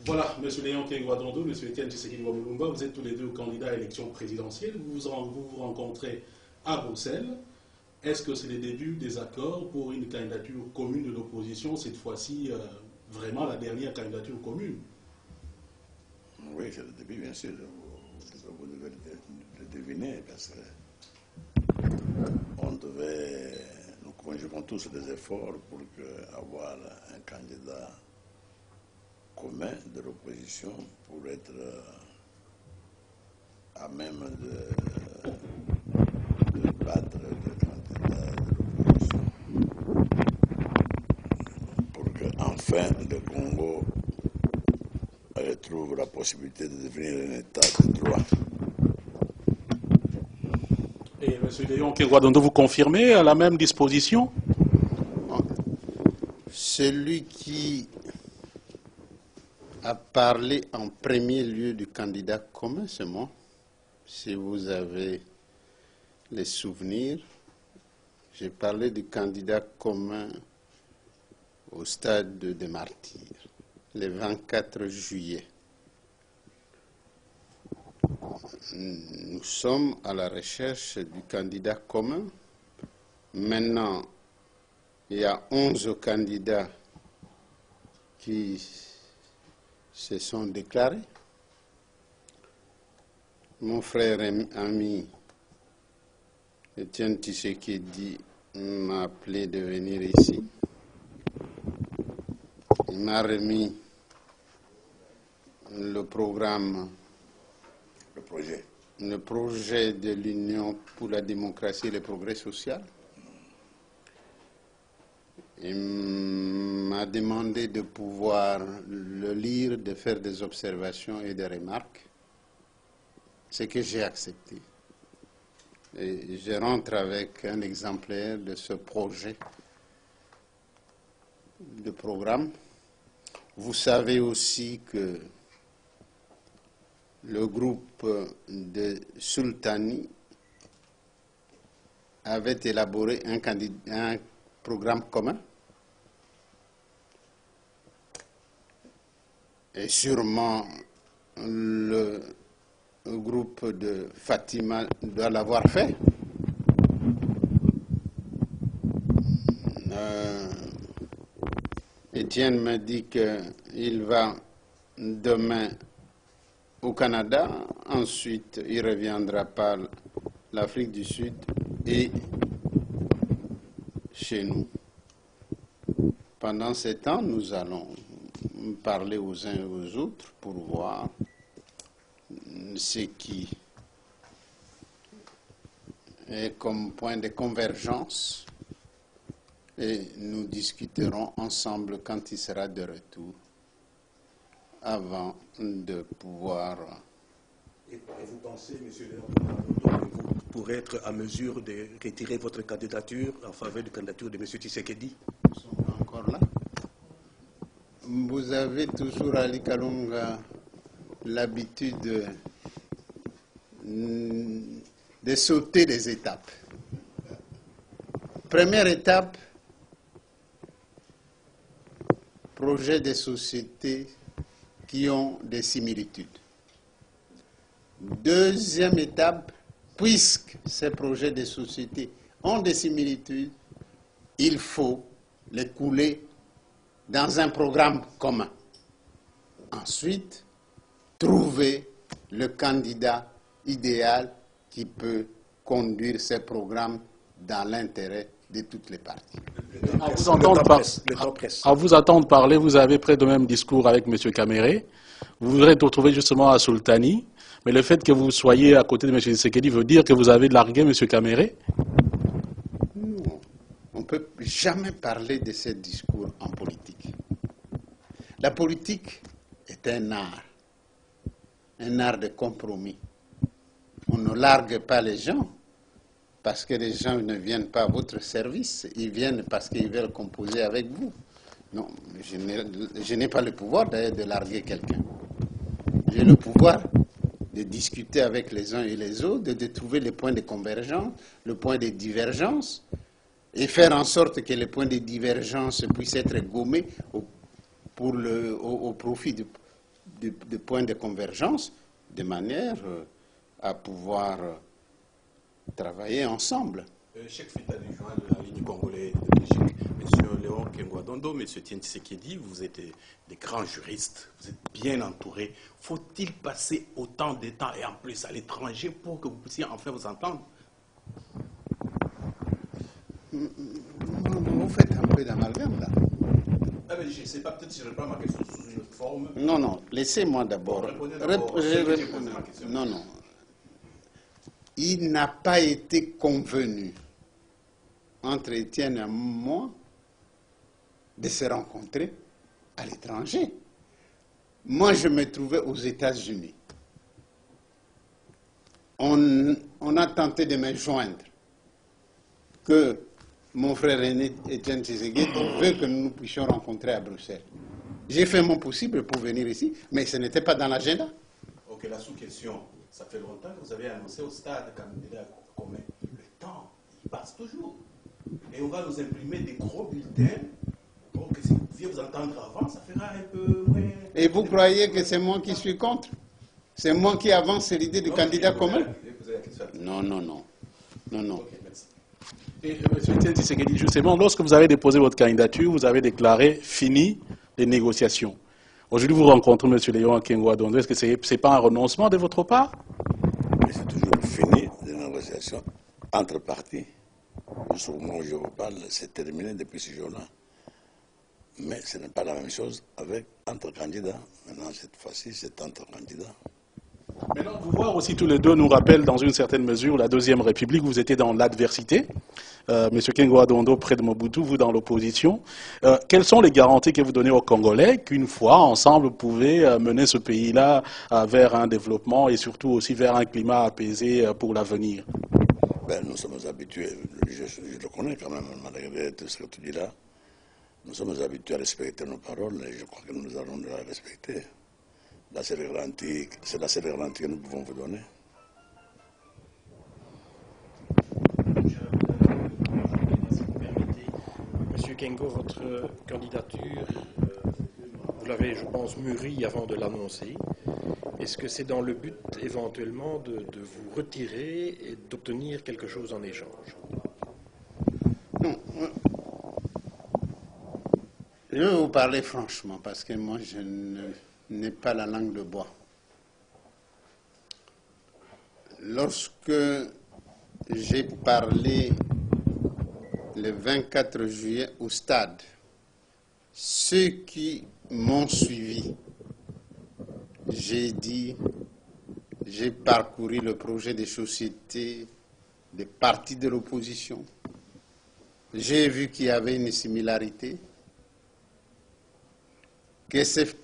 Voilà, M. Léon Kenguadondo, M. Etienne Tshisekedi Wamulumba, vous êtes tous les deux candidats à l'élection présidentielle. Vous rencontrez à Bruxelles. Est-ce que c'est le début des accords pour une candidature commune de l'opposition, cette fois-ci vraiment la dernière candidature commune? Oui, c'est le début, bien sûr. Vous devez le deviner, parce que nous conjuguons tous des efforts pour avoir un candidat commun de l'opposition pour être à même de battre le candidat de l'opposition. Pour qu'enfin le Congo retrouve la possibilité de devenir un État de droit. Et M. Léon Kenguadondo, vous confirmez la même disposition? Celui qui a parlé en premier lieu du candidat commun, c'est moi. Si vous avez les souvenirs, j'ai parlé du candidat commun au stade des Martyrs, le 24 juillet. Nous sommes à la recherche du candidat commun. Maintenant, il y a 11 candidats qui se sont déclarés. Mon frère et ami Etienne Tshisekedi m'a appelé de venir ici. Il m'a remis le programme, le projet de l'Union pour la démocratie et le progrès social. Il m'a demandé de pouvoir le lire, de faire des observations et des remarques, ce que j'ai accepté. Et je rentre avec un exemplaire de ce projet de programme. Vous savez aussi que le groupe de Sultani avait élaboré un programme commun. Et sûrement le groupe de Fatima doit l'avoir fait. Etienne me dit qu'il va demain au Canada, ensuite il reviendra par l'Afrique du Sud et chez nous. Pendant ce temps, nous allons parler aux uns et aux autres pour voir ce qui est comme point de convergence et nous discuterons ensemble quand il sera de retour avant de pouvoir... Et vous pensez, M. Léon, que vous pourrez être à mesure de retirer votre candidature en faveur de la candidature de M. Tshisekedi? Nous sommes encore là. Vous avez toujours, Ali Kalunga, l'habitude de sauter des étapes. Première étape, projet de société qui ont des similitudes. Deuxième étape, puisque ces projets de société ont des similitudes, il faut les couler dans un programme commun. Ensuite, trouver le candidat idéal qui peut conduire ces programmes dans l'intérêt de toutes les parties. À vous entendre parler, vous avez près de même discours avec M. Kamere. Vous voudrez vous retrouver justement à Sultani. Mais le fait que vous soyez à côté de M. Tshisekedi veut dire que vous avez largué M. Kamere? Non, on ne peut jamais parler de ce discours en politique. La politique est un art de compromis. On ne largue pas les gens parce que les gens ne viennent pas à votre service, ils viennent parce qu'ils veulent composer avec vous. Non, je n'ai pas le pouvoir d'ailleurs de larguer quelqu'un. J'ai le pouvoir de discuter avec les uns et les autres, de trouver les points de convergence, le point de divergence, et faire en sorte que les points de divergence puissent être gommés au profit de points de convergence de manière à pouvoir travailler ensemble. Cheikh Feta Juin de la ligne congolaise de Belgique, M. Léon Kengouadondo, M. Tien Tshisekedi, vous êtes des grands juristes, vous êtes bien entourés. Faut-il passer autant de temps et en plus à l'étranger pour que vous puissiez enfin vous entendre? Vous faites un peu d'amalgame là. Ah ben, je ne sais pas, peut-être que je reprends ma question sous une autre forme. Non, non, laissez-moi d'abord. Non, non. Il n'a pas été convenu entre Étienne et moi de se rencontrer à l'étranger. Moi, je me trouvais aux États-Unis. On a tenté de me joindre que mon frère aîné, Étienne Tshisekedi, veut que nous nous puissions rencontrer à Bruxelles. J'ai fait mon possible pour venir ici, mais ce n'était pas dans l'agenda. Ok, la sous-question, ça fait longtemps que vous avez annoncé au stade candidat commun. Le temps, il passe toujours. Et on va nous imprimer des gros bulletins. Donc, si vous pouviez vous entendre avant, ça fera un peu moins... Et vous croyez que c'est moi qui suis contre? C'est moi qui avance l'idée du candidat commun? Non, non, non. Non, non. Ok, merci. Et M. Tien Tshisekedi, justement, lorsque vous avez déposé votre candidature, vous avez déclaré fini les négociations. Aujourd'hui, vous rencontrez M. Léon Kengouadondo. Est-ce que ce n'est pas un renoncement de votre part? Mais c'est toujours fini les négociations entre partis. Au moment où je vous parle, c'est terminé depuis ce jour-là. Mais ce n'est pas la même chose avec entre candidats. Maintenant, cette fois-ci, c'est entre candidats. Maintenant, vous voir aussi tous les deux nous rappelle dans une certaine mesure la Deuxième République. Vous étiez dans l'adversité. M. Kengouadondo près de Mobutu, vous dans l'opposition. Quelles sont les garanties que vous donnez aux Congolais qu'une fois, ensemble, vous pouvez mener ce pays-là vers un développement et surtout aussi vers un climat apaisé pour l'avenir? Ben, nous sommes habitués, je le connais quand même, malgré tout ce que tu dis là. Nous sommes habitués à respecter nos paroles et je crois que nous allons les respecter. C'est la seule garantie que nous pouvons vous donner. Monsieur Kengo, votre candidature, vous l'avez, je pense, mûrie avant de l'annoncer. Est-ce que c'est dans le but éventuellement de vous retirer et d'obtenir quelque chose en échange? Non. Je vais vous parler franchement, parce que moi, je n'ai pas la langue de bois. Lorsque j'ai parlé le 24 juillet au stade, ceux qui m'ont suivi, j'ai dit, j'ai parcouru le projet des sociétés, des partis de l'opposition. J'ai vu qu'il y avait une similarité, que cette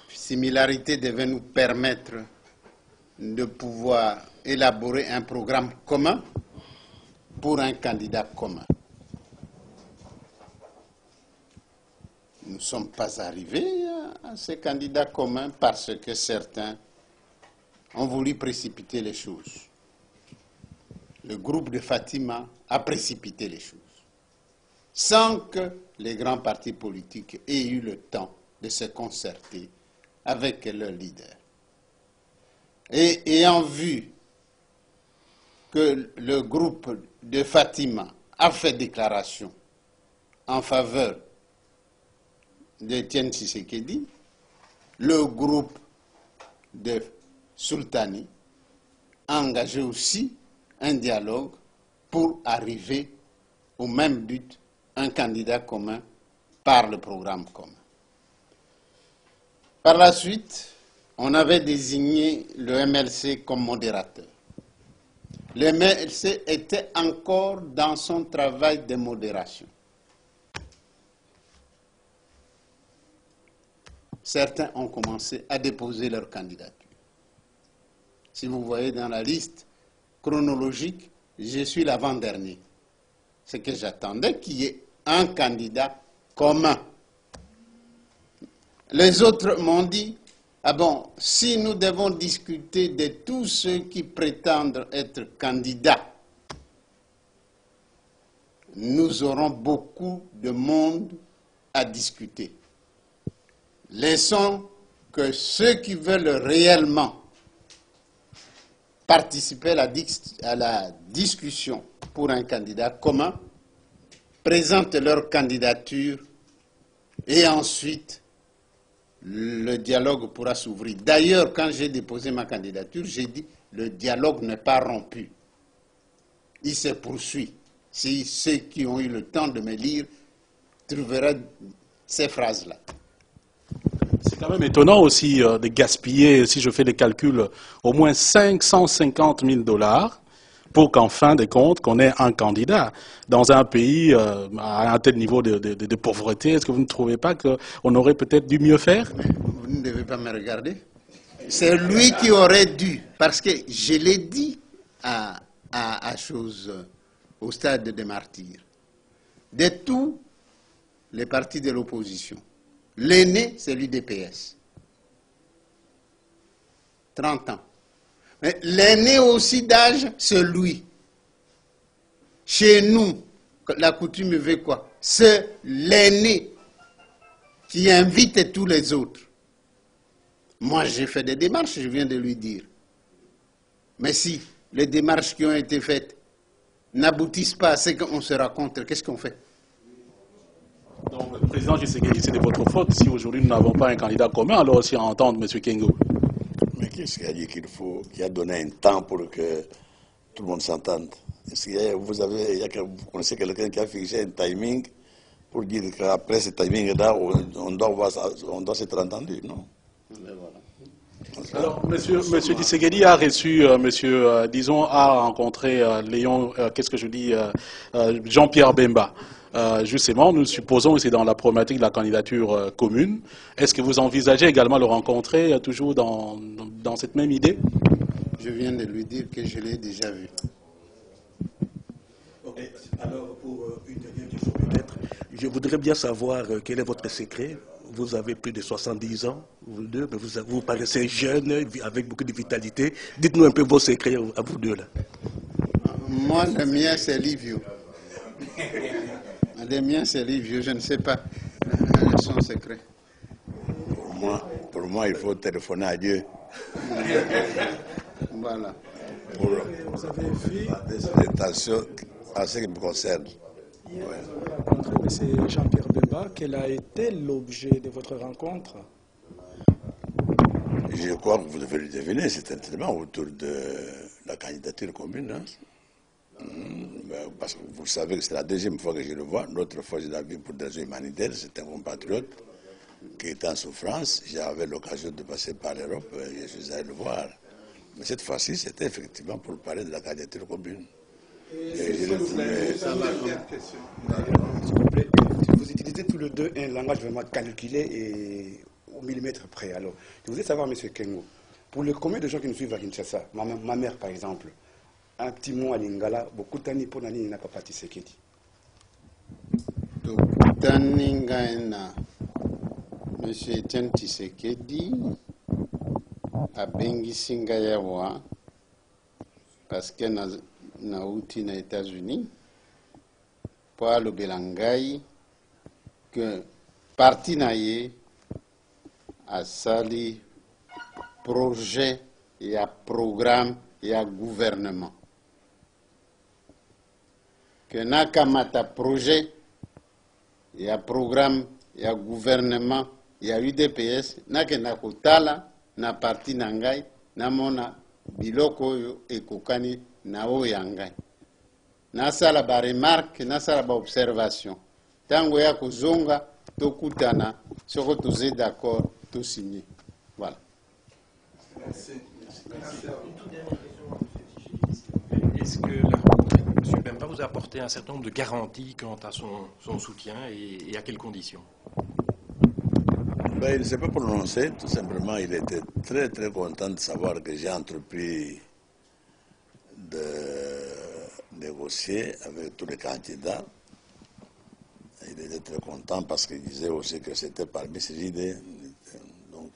similarité devait nous permettre de pouvoir élaborer un programme commun pour un candidat commun. Nous ne sommes pas arrivés à ces candidats communs parce que certains ont voulu précipiter les choses. Le groupe de Fatima a précipité les choses, sans que les grands partis politiques aient eu le temps de se concerter avec leurs leaders. Et ayant vu que le groupe de Fatima a fait déclaration en faveur d'Étienne Tshisekedi, le groupe de Sultani a engagé aussi un dialogue pour arriver au même but, un candidat commun par le programme commun. Par la suite, on avait désigné le MLC comme modérateur. Le MLC était encore dans son travail de modération. Certains ont commencé à déposer leur candidature. Si vous voyez dans la liste chronologique, je suis l'avant-dernier. C'est que j'attendais qu'il y ait un candidat commun. Les autres m'ont dit, ah bon, si nous devons discuter de tous ceux qui prétendent être candidats, nous aurons beaucoup de monde à discuter. laissons que ceux qui veulent réellement participer à la discussion pour un candidat commun présentent leur candidature et ensuite le dialogue pourra s'ouvrir. D'ailleurs, quand j'ai déposé ma candidature, j'ai dit le dialogue n'est pas rompu. Il se poursuit. Si ceux qui ont eu le temps de me lire trouveraient ces phrases-là. C'est quand même étonnant aussi de gaspiller, si je fais les calculs, au moins 550 000 $ pour qu'en fin de compte, qu'on ait un candidat dans un pays à un tel niveau de pauvreté. Est-ce que vous ne trouvez pas qu'on aurait peut-être dû mieux faire? Vous ne devez pas me regarder. C'est lui qui aurait dû, parce que je l'ai dit au stade des martyrs, de tous les partis de l'opposition. L'aîné, c'est l'UDPS. 30 ans. Mais l'aîné aussi d'âge, c'est lui. Chez nous, la coutume veut quoi? C'est l'aîné qui invite tous les autres. Moi, j'ai fait des démarches, je viens de lui dire. Mais si les démarches qui ont été faites n'aboutissent pas à ce qu'on se rencontre, qu'est-ce qu'on fait? Donc, le président Tshisekedi, c'est de votre faute si aujourd'hui nous n'avons pas un candidat commun, alors aussi à entendre M. Kengo. Mais qu'est-ce qu'il a dit qu'il a donné un temps pour que tout le monde s'entende? Vous connaissez quelqu'un qui a fixé un timing pour dire qu'après ce timing-là, on doit s'être entendu, non? Alors, monsieur Tshisekedi a reçu, a rencontré Jean-Pierre Bemba. Justement, nous supposons que c'est dans la problématique de la candidature commune. Est-ce que vous envisagez également le rencontrer toujours dans cette même idée? Je viens de lui dire que je l'ai déjà vu. Ok. Alors, pour une dernière question peut-être, je voudrais bien savoir quel est votre secret. Vous avez plus de 70 ans, vous deux, mais vous paraissez jeune, avec beaucoup de vitalité. Dites-nous un peu vos secrets à vous deux, là. Moi, le mien, c'est Livio. Le mien, c'est Livio, je ne sais pas son secret. Pour moi, il faut téléphoner à Dieu. Voilà. Vous avez vu Attention à ce qui me concerne. hier, vous avez rencontré M. Jean-Pierre Bemba. Quel a été l'objet de votre rencontre? Je crois que vous devez le deviner, c'est un traitement autour de la candidature commune. Hein. Parce que vous savez que c'est la deuxième fois que je le vois. L'autre fois, je l'ai vu pour des raisons humanitaires. C'est un compatriote qui était en souffrance. J'avais l'occasion de passer par l'Europe et je suis allé le voir. Mais cette fois-ci, c'était effectivement pour parler de la candidature commune. S'il vous plaît, vous utilisez tous les deux un langage vraiment calculé et au millimètre près. Alors, je voudrais savoir, M. Kengo, pour le combien de gens qui nous suivent à Kinshasa, ma mère par exemple, un petit mot à Lingala, beaucoup d'années pour Nani n'a pas parti Tshisekedi. Taningaena, M. Etienne Tshisekedi, a bengisinga yawa, parce que nauti na États-Unis, pour le Belangai, que parti naye a sali projet et à programme et à gouvernement. Que nakamata projet et à programme et à gouvernement et à UDPS, nakenda kotala na parti nangai, namona biloko yo ekokani na oyangai. Nasala ba remarque, nasala ba observation. Tango ya kozonga, tokutana, soko toze d'accord, to signé. Voilà. Est-ce que la rencontre avec M. Bemba vous a apporté un certain nombre de garanties quant à son soutien et à quelles conditions? Il ne s'est pas prononcé, tout simplement. Il était très très content de savoir que j'ai entrepris de négocier avec tous les candidats. Il était très content parce qu'il disait aussi que c'était parmi ses idées. Donc,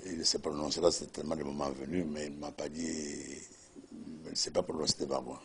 il s'est prononcé là, c'est tellement le moment venu, mais il ne m'a pas dit, il ne s'est pas prononcé devant moi.